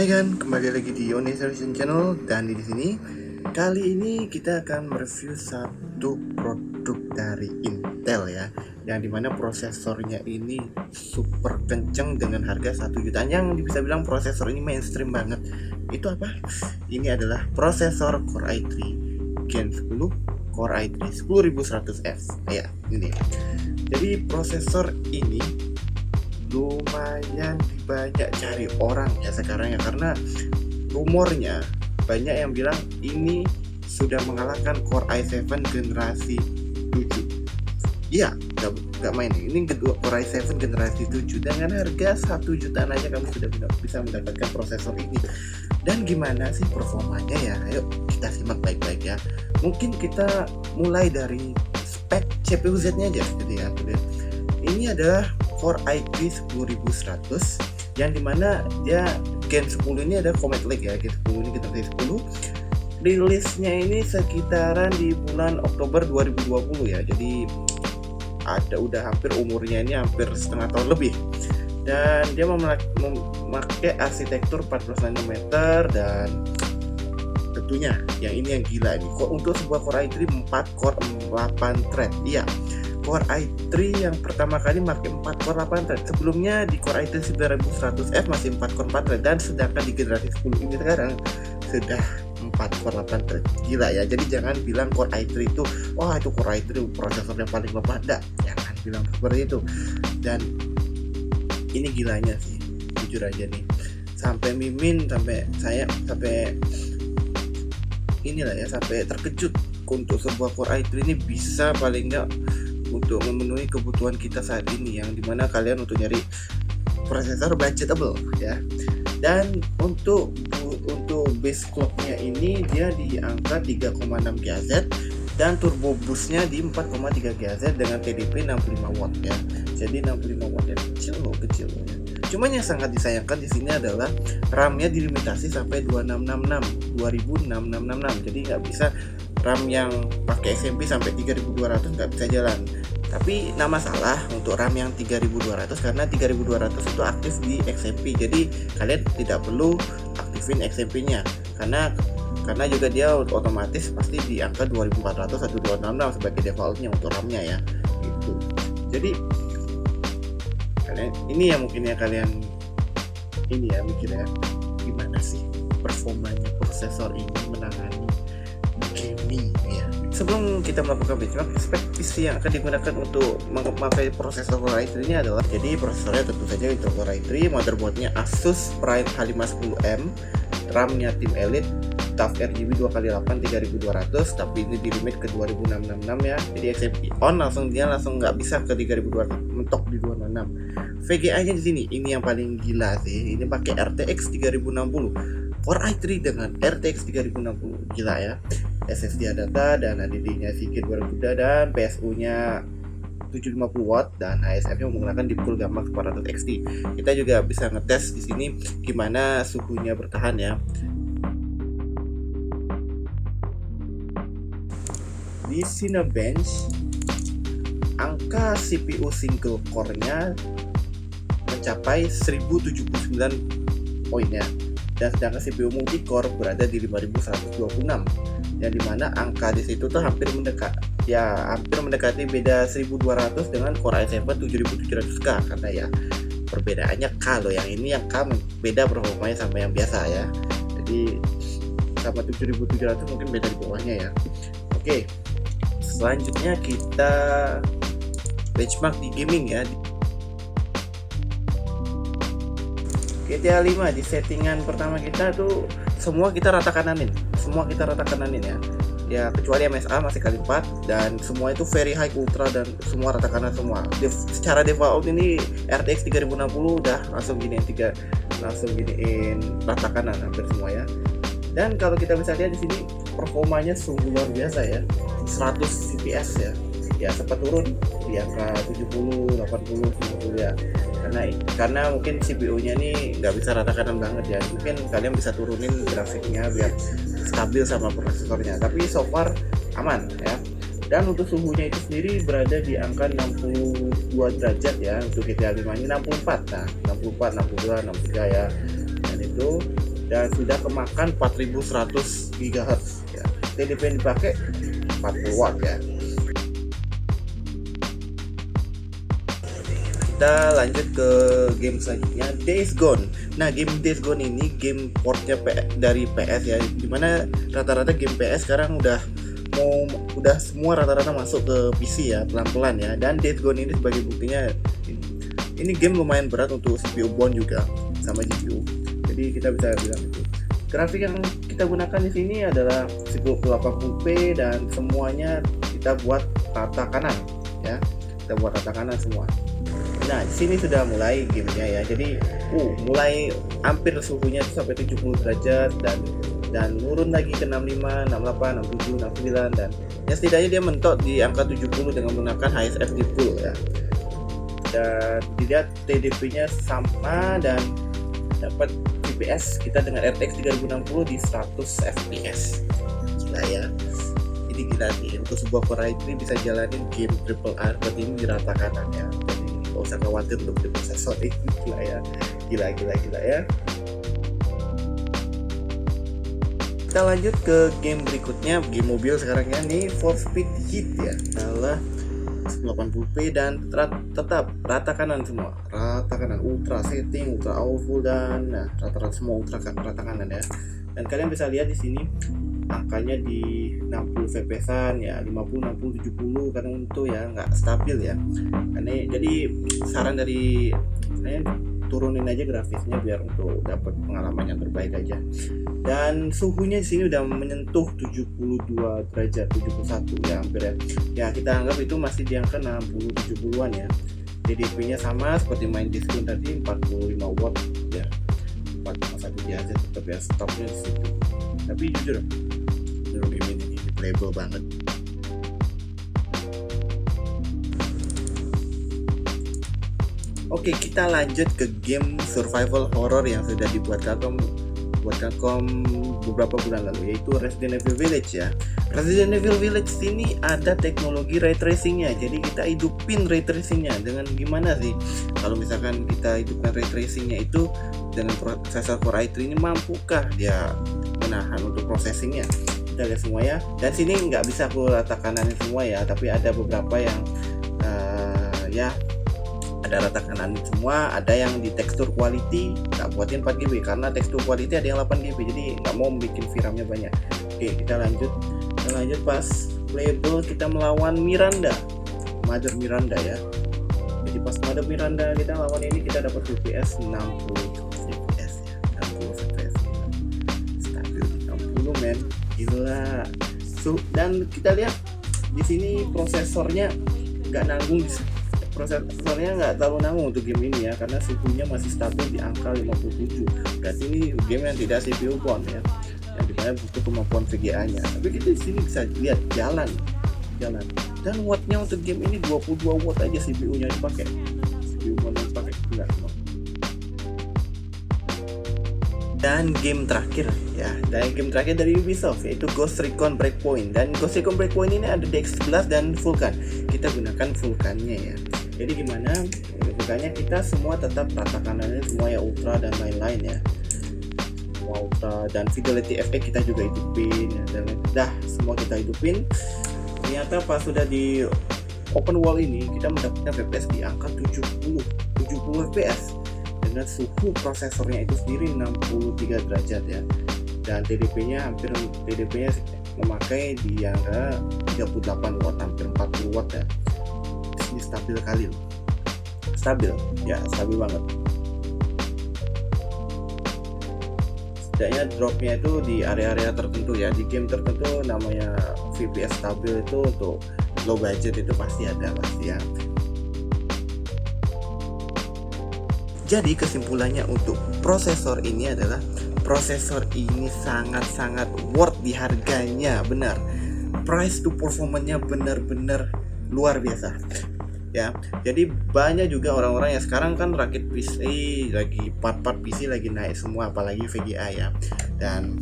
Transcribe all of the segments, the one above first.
Hai kan, kembali lagi di Yoni Solution Channel dan di sini kali ini kita akan mereview satu produk dari Intel ya, yang dimana prosesornya ini super kenceng dengan harga 1 jutaan, yang bisa bilang prosesor ini mainstream banget. Itu apa? Ini adalah prosesor Core i3 Gen 10 Core i3 10100F ya, ini. Jadi prosesor ini lumayan banyak cari orang ya sekarang ya, karena rumornya banyak yang bilang ini sudah mengalahkan Core i7 generasi 7. Iya, gak main, ini kedua Core i7 generasi 7 dengan harga 1 jutaan aja kamu sudah bisa mendapatkan prosesor ini. Dan gimana sih performanya ya? Ayo kita simak baik-baik ya. Mungkin kita mulai dari spek CPU Z nya aja gitu ya. Ini adalah Core i3 10100 yang dimana dia Gen 10 ini ada Comet Lake ya. Gen 10 ini generasi 10, rilisnya ini sekitaran di bulan Oktober 2020 ya. Jadi udah hampir umurnya ini hampir setengah tahun lebih. Dan dia memakai arsitektur 14 nanometer, dan tentunya yang ini yang gila nih. Untuk sebuah Core i3 4 core 8 thread. Iya, Core i3 yang pertama kali pakai 4 core 8 thread. Sebelumnya di Core i3 9100F masih 4 core 4 thread, dan sedangkan di generasi 10 ini sekarang sudah 4 core 8 thread. Gila ya. Jadi jangan bilang Core i3 itu wah itu Core i3 prosesor yang paling lemah. Jangan bilang seperti itu. Dan ini gilanya sih, jujur aja nih. Sampai Mimin, sampai inilah ya, sampai terkejut untuk sebuah Core i3 ini bisa paling enggak untuk memenuhi kebutuhan kita saat ini, yang dimana kalian untuk nyari prosesor budgetable ya. Dan untuk base clocknya ini dia di angka 3,6 GHz dan turbo boostnya di 4,3 GHz dengan TDP 65 watt ya. Jadi 65 watt ya, kecil ya. Cuman yang sangat disayangkan di sini adalah RAM-nya dilimitasi sampai 2666. Jadi nggak bisa RAM yang pakai SMP sampai 3200 nggak bisa jalan. Tapi nggak masalah untuk RAM yang 3200, karena 3200 itu aktif di XMP. Jadi kalian tidak perlu aktifin XMP-nya karena juga dia otomatis pasti di angka 2400 atau 266 sebagai defaultnya untuk RAM-nya ya. Gitu. Jadi ini yang mungkin ya kalian ini ya mikirnya gimana sih performanya prosesor ini menangani gaming ya. Sebelum kita melakukan benchmark, spek PC yang akan digunakan untuk memakai prosesor Core i3 ini adalah, jadi prosesornya tentu saja Intel Core i3, motherboardnya Asus Prime H510M, RAM-nya Team Elite, TUF RGB 2x8 3200, tapi ini di limit ke 2666 ya. Jadi XMP on langsung nggak bisa ke 3200, mentok di 266. VGA-nya di sini ini yang paling gila sih. Ini pakai RTX 3060. Core i3 dengan RTX 3060 gila ya. SSD data dan HDD-nya Seagate Barracuda, dan PSU-nya 750 watt, dan ASF-nya menggunakan Deepcool Gamma 400 XT. Kita juga bisa ngetes di sini gimana suhunya bertahan ya. Di Cinebench angka CPU single core-nya mencapai 1079 poinnya, dan sedangkan CPU multi core berada di 5126, yang dimana angka di situ tuh hampir mendekati beda 1200 dengan Core i7 7700K, karena ya perbedaannya K loh, yang ini yang K beda performanya sama yang biasa ya. Jadi sama 7700 mungkin beda di bawahnya ya. Oke, selanjutnya kita benchmark di gaming ya. GTA 5 di settingan pertama kita tuh semua kita rata kananin ya. Ya kecuali MSA masih kali 4, dan semua itu very high ultra dan semua rata kanan semua. Secara default ini RTX 3060 udah langsung giniin rata kanan hampir semua ya. Dan kalau kita bisa lihat di sini performanya sungguh luar biasa ya. 100 fps ya. Ya sempat turun di angka 70, 80, 90 ya. Karena mungkin CPU-nya nih nggak bisa rata kanan banget ya. Mungkin kalian bisa turunin grafiknya biar stabil sama prosesornya. Tapi so far aman ya. Dan untuk suhunya itu sendiri berada di angka 62 derajat ya. Untuk GTA 5 ini 64. Nah, 64, 62, 63 ya. Dan itu dan sudah kemakan 4100 GHz ya. TDP yang dipakai 40 watt ya. Kita lanjut ke game selanjutnya, Days Gone. Nah, game Days Gone ini game portnya dari PS ya, dimana rata-rata game PS sekarang udah semua rata-rata masuk ke PC ya, pelan-pelan ya. Dan Days Gone ini sebagai buktinya, ini game lumayan berat untuk CPU bound juga sama GPU. Jadi kita bisa bilang itu. Grafik yang kita gunakan di sini adalah 1080p dan semuanya kita buat rata kanan ya. Kita buat rata kanan semua. Nah, di sini sudah mulai gamenya ya. Jadi, mulai hampir suhunya sampai 70 derajat dan turun lagi ke 65, 68, 67, 69 dan ya setidaknya dia mentok di angka 70 dengan menggunakan HSFD full ya. Dan dilihat TDP-nya sama dan dapat FPS kita dengan RTX 3060 di 100 FPS. Gila ya. Jadi gila nih, untuk sebuah Core i3 bisa jalanin game AAA seperti ini di rata kanan ya. Gak usah khawatir untuk di prosesor ini. Gila ya, gila ya. Kita lanjut ke game berikutnya, game mobil sekarang ya. Nih For Speed Heat ya, adalah 1080p dan tetap rata kanan semua, rata kanan, ultra setting, ultra full dan nah, rata-rata semua rata kanan ya. Dan kalian bisa lihat di sini angkanya di 60 fps-an ya, 50, 60, 70 kadang itu ya nggak stabil ya. Jadi saran dari saya turunin aja grafisnya biar untuk dapat pengalaman yang terbaik aja. Dan suhunya di sini udah menyentuh 72 derajat, 71 ya hampir ya. Ya kita anggap itu masih di angka 60 70-an ya. TDP-nya sama seperti main diskon tadi 45 watt ya. 4,1 Hz tetap ya, stopnya di situ. Tapi jujur game ini playable banget. Oke, kita lanjut ke game survival horror yang sudah dibuat Capcom beberapa bulan lalu, yaitu Resident Evil Village ya. Resident Evil Village ini ada teknologi ray tracingnya, jadi kita hidupin ray tracingnya. Dengan gimana sih? Kalau misalkan kita hidupkan ray tracingnya itu dengan prosesor Core i3 ini, mampukah dia menahan untuk processingnya? Kita lihat semua ya. Dan sini nggak bisa aku rata kananin semua ya, tapi ada beberapa yang ya ada rata kanan semua, ada yang di tekstur quality tak buatin 4GB karena tekstur quality ada yang 8GB, jadi nggak mau bikin VRAM-nya banyak. Oke, kita lanjut pas playable kita melawan Mother Miranda ya. Jadi pas Mother Miranda kita lawan ini, kita dapat FPS 60 FPS ya, 60 FPS stabil 60 men, gila. Dan kita lihat di sini prosesornya nggak nanggung, prosesornya nggak terlalu nanggung untuk game ini ya, karena suhunya masih stabil di angka 57. Berarti ini game yang tidak CPU bound ya, yang dimana butuh kemampuan VGA nya. Tapi kita di sini bisa lihat jalan. Dan wattnya untuk game ini 22 watt aja CPU nya dipakai. CPU bound yang dipakai enggak semua. Dan game terakhir dari Ubisoft yaitu Ghost Recon Breakpoint. Dan Ghost Recon Breakpoint ini ada DX11 dan Vulkan. Kita gunakan Vulkannya ya. Jadi gimana? Vulkannya kita semua tetap rata kanannya semua ya, ultra dan lain-lain ya. Semua ultra dan fidelity FX kita juga hidupin ya, dan semua kita hidupin. Ternyata pas sudah di open world ini kita mendapatkan FPS di angka 70 FPS. Dengan suhu prosesornya itu sendiri 63 derajat ya, dan TDP-nya memakai di angka 38 watt, hampir 40 watt ya. Ini stabil kali loh, stabil banget. Setidaknya dropnya itu di area-area tertentu ya, di game tertentu namanya FPS stabil itu untuk low budget itu pasti ada ya. Jadi kesimpulannya untuk prosesor ini adalah prosesor ini sangat-sangat worth di harganya, benar. Price to performance-nya benar-benar luar biasa. Ya, jadi banyak juga orang-orang yang sekarang kan rakit PC lagi, part-part PC lagi naik semua, apalagi VGA ya. Dan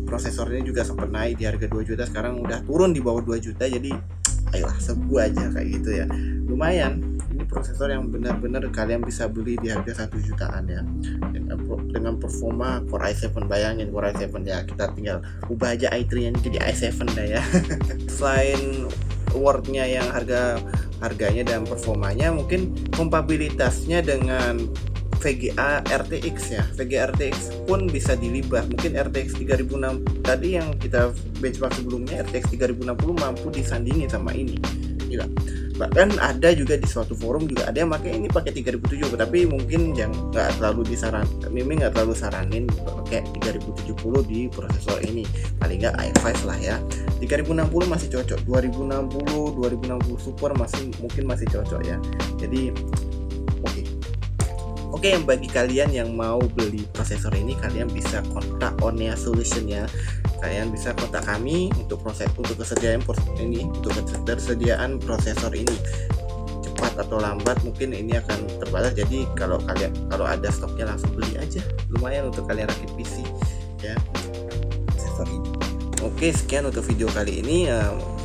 prosesornya juga sempat naik di harga 2 juta, sekarang udah turun di bawah 2 juta. Jadi ayolah sebu aja kayak gitu ya. Lumayan. Ini prosesor yang benar-benar kalian bisa beli di harga 1 jutaan ya, dengan performa Core i7. Bayangin Core i7 ya, kita tinggal ubah aja i3 nya jadi i7 dah ya. Selain awardnya yang harganya dan performanya, mungkin kompatibilitasnya dengan VGA RTX ya. VGA RTX pun bisa dilibah. Mungkin RTX 3060 tadi yang kita benchmark sebelumnya, RTX 3060 mampu disandingi sama ini. Gila. Bahkan ada juga di suatu forum juga ada yang pakai ini pakai 3070, tapi mungkin yang nggak terlalu Mimi nggak terlalu saranin pakai 3070 di prosesor ini, paling nggak i5 lah ya. 3060 masih cocok, 2060 Super mungkin masih cocok ya. Jadi Oke, yang bagi kalian yang mau beli prosesor ini, kalian bisa kontak Onea Solution ya. Kalian bisa kontak kami untuk ketersediaan prosesor ini. Cepat atau lambat mungkin ini akan terbatas. Jadi kalau ada stoknya langsung beli aja. Lumayan untuk kalian rakit PC ya, prosesor ini. Oke, sekian untuk video kali ini.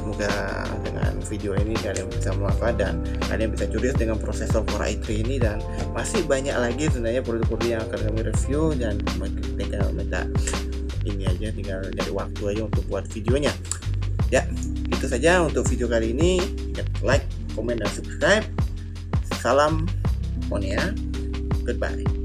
Semoga dengan video ini kalian bisa manfaat dan kalian bisa curious dengan prosesor Core i3 ini, dan masih banyak lagi sebenarnya produk-produk yang akan kami review, dan tinggal minta ini aja, tinggal dari waktu aja untuk buat videonya ya. Itu saja untuk video kali ini. Like, comment, dan subscribe. Salam Onea, goodbye.